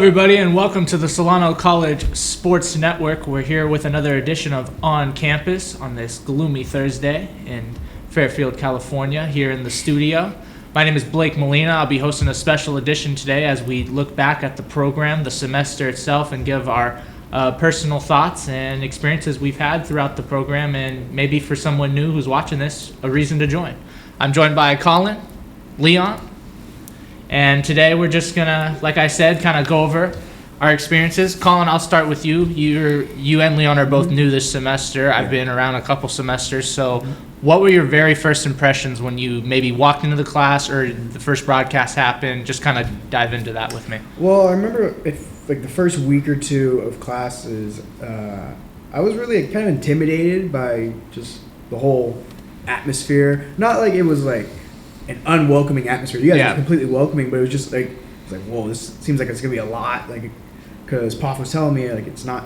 everybody, and welcome to the Solano College Sports Network. We're here with another edition of On Campus on this gloomy Thursday in Fairfield, California, here in the studio. My name is Blake Molina. I'll be hosting a special edition today as we look back at the program, the semester itself, and give our personal thoughts and experiences we've had throughout the program, and maybe for someone new who's watching this, a reason to join. I'm joined by Collin, Leon, and today we're just gonna, like I said, kind of go over our experiences. Collin, I'll start with you. You and Leon are both new this semester. I've been around a couple semesters. So what were your very first impressions when you maybe walked into the class or the first broadcast happened? Just kind of dive into that with me. Well, I remember the first week or two of classes, I was really kind of intimidated by just the whole atmosphere. Not like it was like an unwelcoming atmosphere. You guys were completely welcoming, but it was just like, whoa, this seems like it's gonna be a lot. Like, because Poff was telling me, like, it's not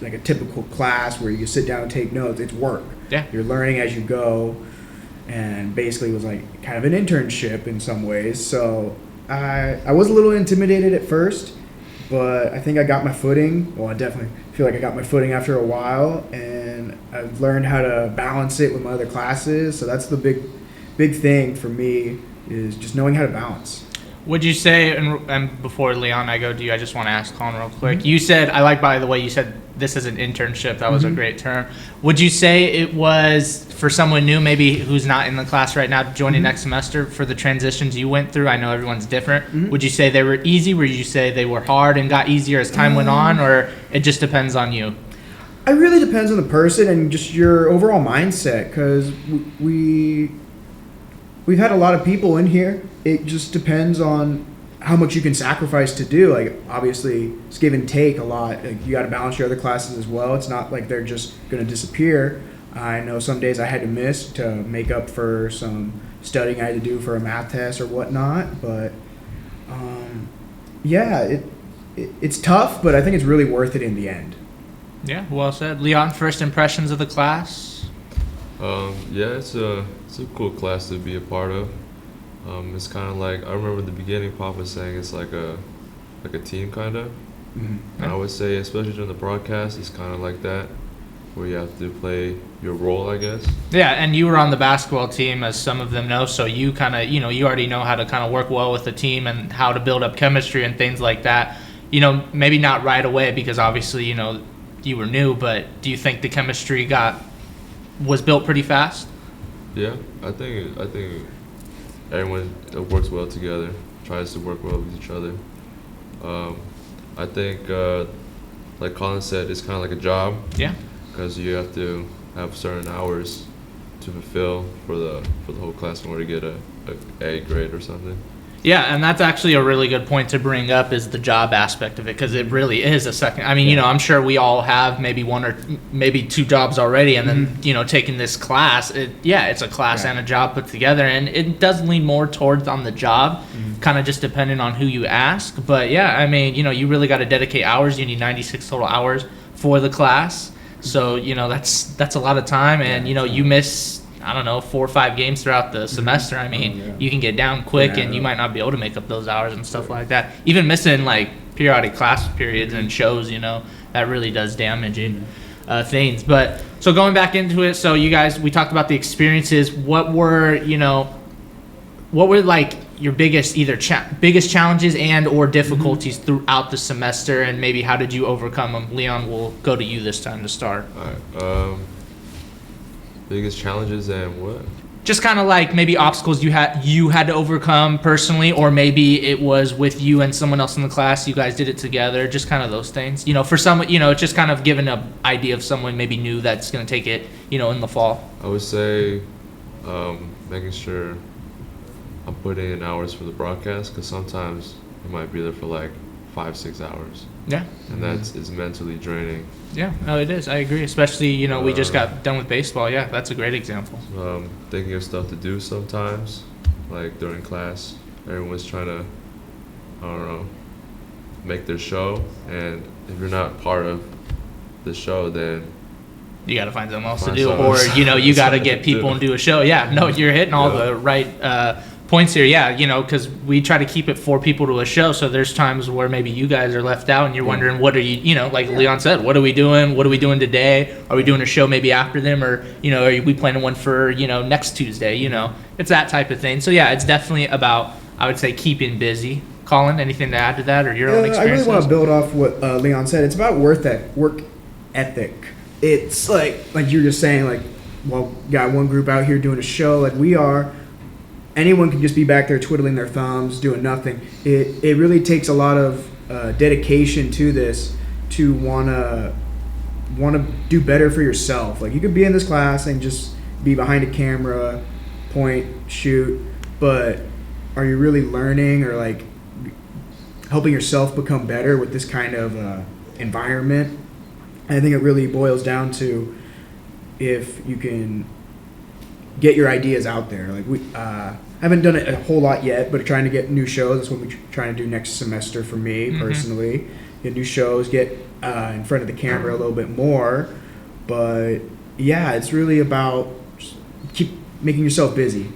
like a typical class where you sit down and take notes. It's work. Yeah. You're learning as you go, and basically it was like kind of an internship in some ways. So I was a little intimidated at first, but I think I got my footing. Well, I definitely feel like I got my footing after a while, and I've learned how to balance it with my other classes. So that's the big thing for me, is just knowing how to balance. Would you say, and before Leon, I go to you, I just want to ask Collin real quick. You said, I like, by the way, you said this is an internship. That was a great term. Would you say it was, for someone new, maybe who's not in the class right now, joining next semester, for the transitions you went through? I know everyone's different. Would you say they were easy? Would you say they were hard and got easier as time went on, or it just depends on you? It really depends on the person and just your overall mindset, because we've had a lot of people in here. It just depends on how much you can sacrifice to do. Like, obviously, it's give and take a lot. Like, you got to balance your other classes as well. It's not like they're just going to disappear. I know some days I had to miss to make up for some studying I had to do for a math test or whatnot. But, it's tough, but I think it's really worth it in the end. Yeah, well said. Leon, first impressions of the class? It's a cool class to be a part of. It's kind of like, I remember in the beginning, Pop was saying it's like a team kind of. And I would say, especially during the broadcast, it's kind of like that, where you have to play your role, I guess. Yeah, and you were on the basketball team, as some of them know, so you kind of, you already know how to kind of work well with the team and how to build up chemistry and things like that. Maybe not right away, because obviously, you were new, but do you think the chemistry was built pretty fast? Yeah, I think everyone works well together, tries to work well with each other. I think, like Collin said, it's kind of like a job. Yeah. Because you have to have certain hours to fulfill for the whole class in order to get a A grade or something. Yeah, and that's actually a really good point to bring up, is the job aspect of it, because it really is a second. I mean, I'm sure we all have maybe one or maybe two jobs already, and then, taking this class, it's a class and a job put together, and it does lean more towards on the job, kind of just depending on who you ask. But yeah, I mean, you really got to dedicate hours. You need 96 total hours for the class. So, that's a lot of time, and, you miss, I don't know, 4 or 5 games throughout the semester. I mean, you can get down quick, and you might not be able to make up those hours and stuff like that. Even missing, like, periodic class periods and shows, that really does damage things. But, so going back into it, so you guys, we talked about the experiences. What were, like, your biggest biggest challenges and or difficulties throughout the semester, and maybe how did you overcome them? Leon, we'll go to you this time to start. All right. Biggest challenges and what? Just kind of like maybe obstacles you had to overcome personally, or maybe it was with you and someone else in the class. You guys did it together. Just kind of those things. For someone, it's just kind of giving an idea of someone maybe new that's going to take it, in the fall. I would say making sure I'm putting in hours for the broadcast, because sometimes you might be there for like 5-6 hours. Yeah. And is mentally draining. Yeah, no, it is. I agree. Especially, we just got done with baseball. Yeah, that's a great example. Thinking of stuff to do sometimes, like during class. Everyone's trying to, I don't know, make their show. And if you're not part of the show, then you got to find something else to do. Or, you got to get people and do a show. Yeah, no, you're hitting all the right points here. Yeah, because we try to keep it 4 people to a show. So there's times where maybe you guys are left out and you're wondering, what are you, like Leon said, what are we doing? What are we doing today? Are we doing a show maybe after them? Or, are we planning one for, next Tuesday? It's that type of thing. So yeah, it's definitely about, I would say, keeping busy. Collin, anything to add to that or your own experience? I really want to build off what Leon said. It's about work ethic. It's like you're just saying, got one group out here doing a show like we are. Anyone can just be back there twiddling their thumbs, doing nothing. It really takes a lot of dedication to this to wanna do better for yourself. Like, you could be in this class and just be behind a camera, point, shoot, but are you really learning or like helping yourself become better with this kind of environment? And I think it really boils down to if you can get your ideas out there. Like, we haven't done it a whole lot yet, but trying to get new shows. That's what we're trying to do next semester for me personally. Get new shows, get in front of the camera a little bit more. But yeah, it's really about just keep making yourself busy.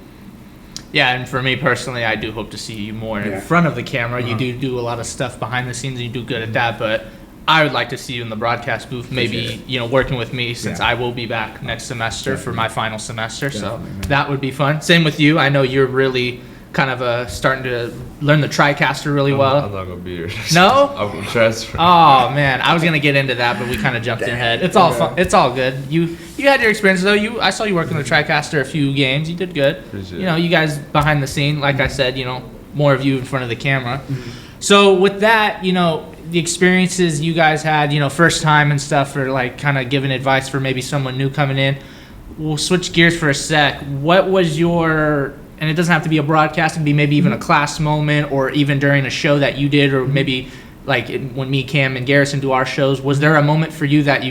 Yeah, and for me personally, I do hope to see you more in front of the camera. You do a lot of stuff behind the scenes, and you do good at that, but I would like to see you in the broadcast booth, maybe, working with me, since I will be back next semester for my final semester, so that would be fun. Same with you. I know you're really kind of starting to learn the TriCaster really well. I'm not going to be here. No? I'm transferring. Oh, man. I was going to get into that, but we kind of jumped ahead. It's all fun. It's all good. You had your experience, though. I saw you working the TriCaster a few games. You did good. Appreciate it. You guys behind the scene, like I said, more of you in front of the camera. So with that, the experiences you guys had, first time and stuff, or like kind of giving advice for maybe someone new coming in. We'll switch gears for a sec. What was your, and it doesn't have to be a broadcast, it can be maybe even a class moment or even during a show that you did, or maybe like when me, Cam, and Garrison do our shows, was there a moment for you that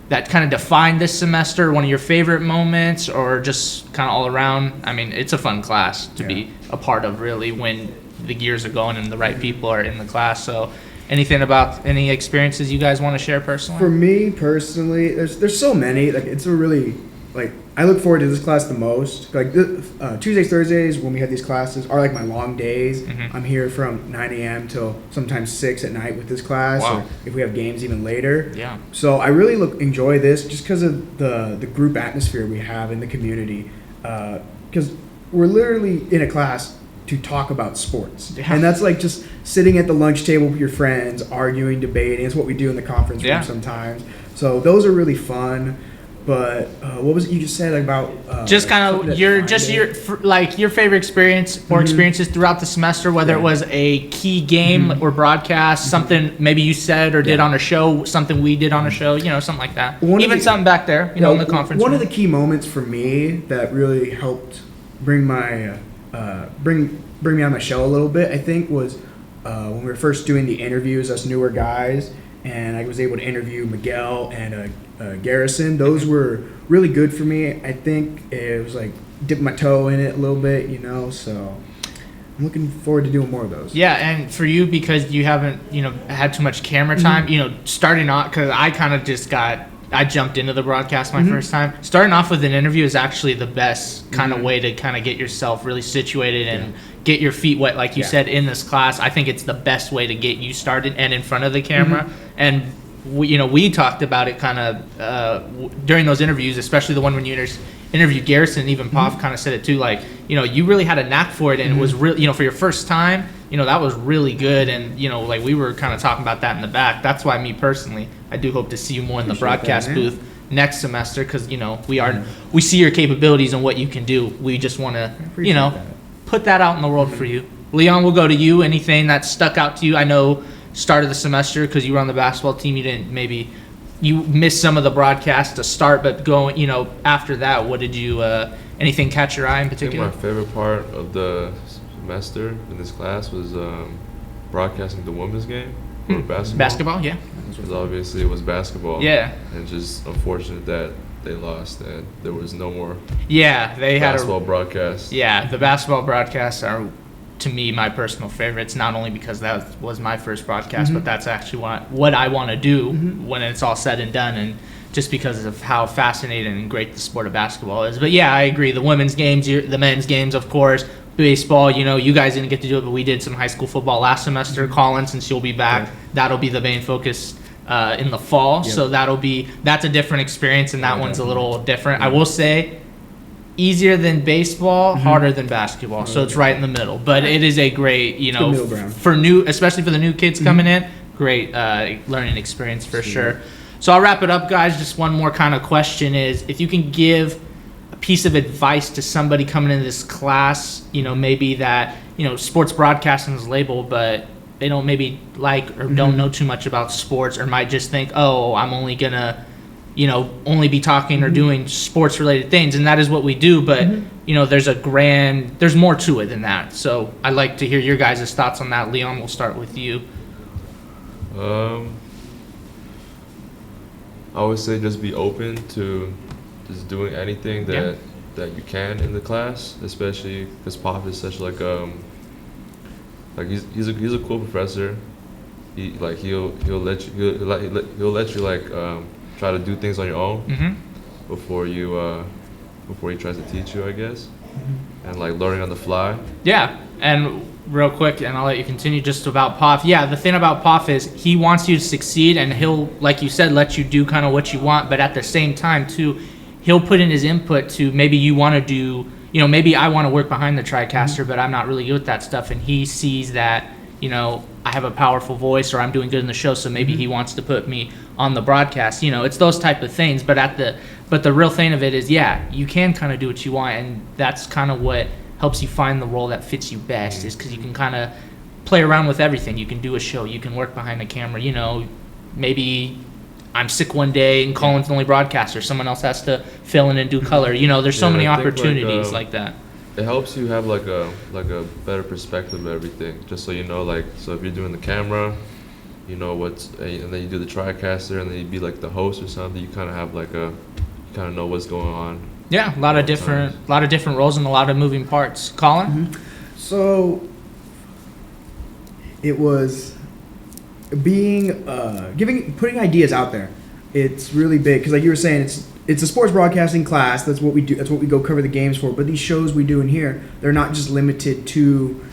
that kind of defined this semester, one of your favorite moments, or just kind of all around? I mean, it's a fun class to be a part of, really, when the gears are going and the right people are in the class. So anything about any experiences you guys want to share personally? For me personally, there's so many. Like, it's a really, like, I look forward to this class the most. Like, Tuesdays, Thursdays, when we have these classes, are like my long days. I'm here from 9 a.m. till sometimes 6 at night with this class. Wow. Or if we have games, even later. Yeah. So I really enjoy this just because of the group atmosphere we have in the community. Because we're literally in a class to talk about sports. Yeah. And that's like just sitting at the lunch table with your friends, arguing, debating. It's what we do in the conference room sometimes. So those are really fun. But what was it you just said about just kind of your favorite experience or experiences throughout the semester, whether it was a key game or broadcast, something maybe you said or did on a show, something we did on a show, something like that. Even something back there, in the conference room. One of the key moments for me that really helped bring my bring me on my shell a little bit, I think, was when we were first doing the interviews, us newer guys, and I was able to interview Miguel and Garrison. Those were really good for me. I think it was like dip my toe in it a little bit, so I'm looking forward to doing more of those. Yeah, and for you, because you haven't, had too much camera time, starting off, because I jumped into the broadcast my first time. Starting off with an interview is actually the best kind of way to kind of get yourself really situated and get your feet wet, like you said, in this class. I think it's the best way to get you started and in front of the camera. And we talked about it kind of during those interviews, especially the one when you interviewed Garrison, and even Poff kind of said it too, like, you really had a knack for it, and it was really, for your first time, that was really good. And, like, we were kind of talking about that in the back. That's why me personally, I do hope to see you more in the broadcast booth next semester, because, we see your capabilities and what you can do. We just want to, put that out in the world for you. Leon, we'll go to you. Anything that stuck out to you? I know start of the semester, because you were on the basketball team, you missed some of the broadcast to start, but going, after that, what did you, anything catch your eye in particular? I think my favorite part of the semester in this class was broadcasting the women's game for basketball. Basketball, yeah. Because obviously it was basketball. Yeah. And just unfortunate that they lost and there was no more they basketball broadcasts. Yeah, the basketball broadcasts are, to me, my personal favorites, not only because that was my first broadcast, but that's actually what I want to do when it's all said and done, and just because of how fascinating and great the sport of basketball is. But yeah, I agree. The women's games, the men's games, of course, baseball, you guys didn't get to do it, but we did some high school football last semester. Collin, since you'll be back, that'll be the main focus in the fall. Yep. So that's a different experience, and that one's a little different. I will say, easier than baseball, harder than basketball. So it's right in the middle. But it is a great, middle ground. especially for the new kids coming in, great learning experience for sure. So I'll wrap it up, guys. Just one more kind of question is, if you can give a piece of advice to somebody coming into this class, maybe that, sports broadcasting is labeled, but they don't maybe like or don't know too much about sports, or might just think, oh, I'm only going to, only be talking or doing sports related things. And that is what we do. But, there's more to it than that. So I'd like to hear your guys' thoughts on that. Leon, we'll start with you. I would say just be open to just doing anything that you can in the class, especially because Pop is such like he's a cool professor. He'll let you try to do things on your own before he tries to teach you, I guess, and like learning on the fly. Yeah, and real quick, and I'll let you continue just about Pop. Yeah, the thing about Pop is he wants you to succeed, and he'll, like you said, let you do kind of what you want, but at the same time, too, he'll put in his input to maybe you want to do, maybe I want to work behind the TriCaster, but I'm not really good at that stuff, and he sees that, I have a powerful voice or I'm doing good in the show, so maybe he wants to put me on the broadcast. It's those type of things, but the real thing of it is, you can kind of do what you want, and that's kind of what helps you find the role that fits you best, is because you can kind of play around with everything. You can do a show, you can work behind the camera, maybe I'm sick one day and Collin's the only broadcaster, someone else has to fill in and do color. There's so many opportunities like that. It helps you have like a better perspective of everything, just so so if you're doing the camera, and then you do the TriCaster, and then you be like the host or something, you kind of have you kind of know what's going on. Yeah, a lot of different roles and a lot of moving parts. Collin? So it was putting ideas out there. It's really big because, like you were saying, it's a sports broadcasting class. That's what we do. That's what we go cover the games for. But these shows we do in here, they're not just limited to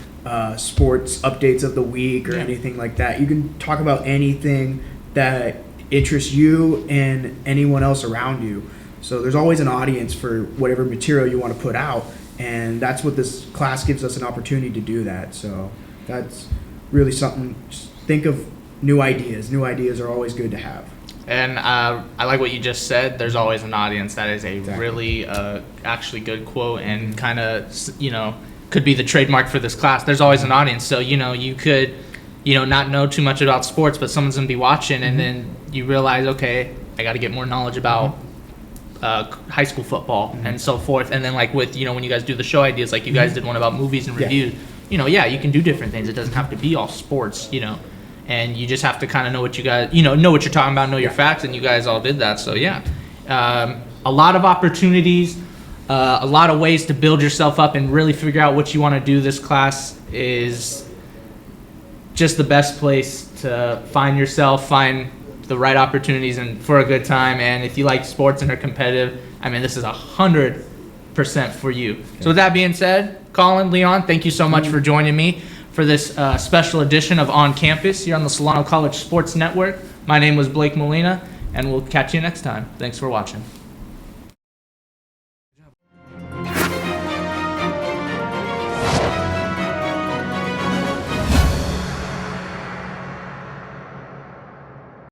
sports updates of the week or anything like that. You can talk about anything that interests you and anyone else around you. So there's always an audience for whatever material you want to put out, and that's what this class gives us an opportunity to do that. So that's really something. Just think of new ideas. New ideas are always good to have. And I like what you just said. There's always an audience. That is a really actually good quote, and kind of could be the trademark for this class. There's always an audience. So you could not know too much about sports, but someone's gonna be watching, and then you realize, okay, I got to get more knowledge about high school football and so forth. And then like with when you guys do the show ideas, like you guys did one about movies and reviews. You can do different things. It doesn't have to be all sports. And you just have to kind of know what you guys, know what you're talking about, know your facts, and you guys all did that. So a lot of opportunities, a lot of ways to build yourself up and really figure out what you want to do. This class is just the best place to find yourself, find the right opportunities, and for a good time. And if you like sports and are competitive, this is 100% for you. Okay. So with that being said, Collin, Leon, thank you so much for joining me for this special edition of On Campus here on the Solano College Sports Network. My name was Blake Molina, and we'll catch you next time. Thanks for watching.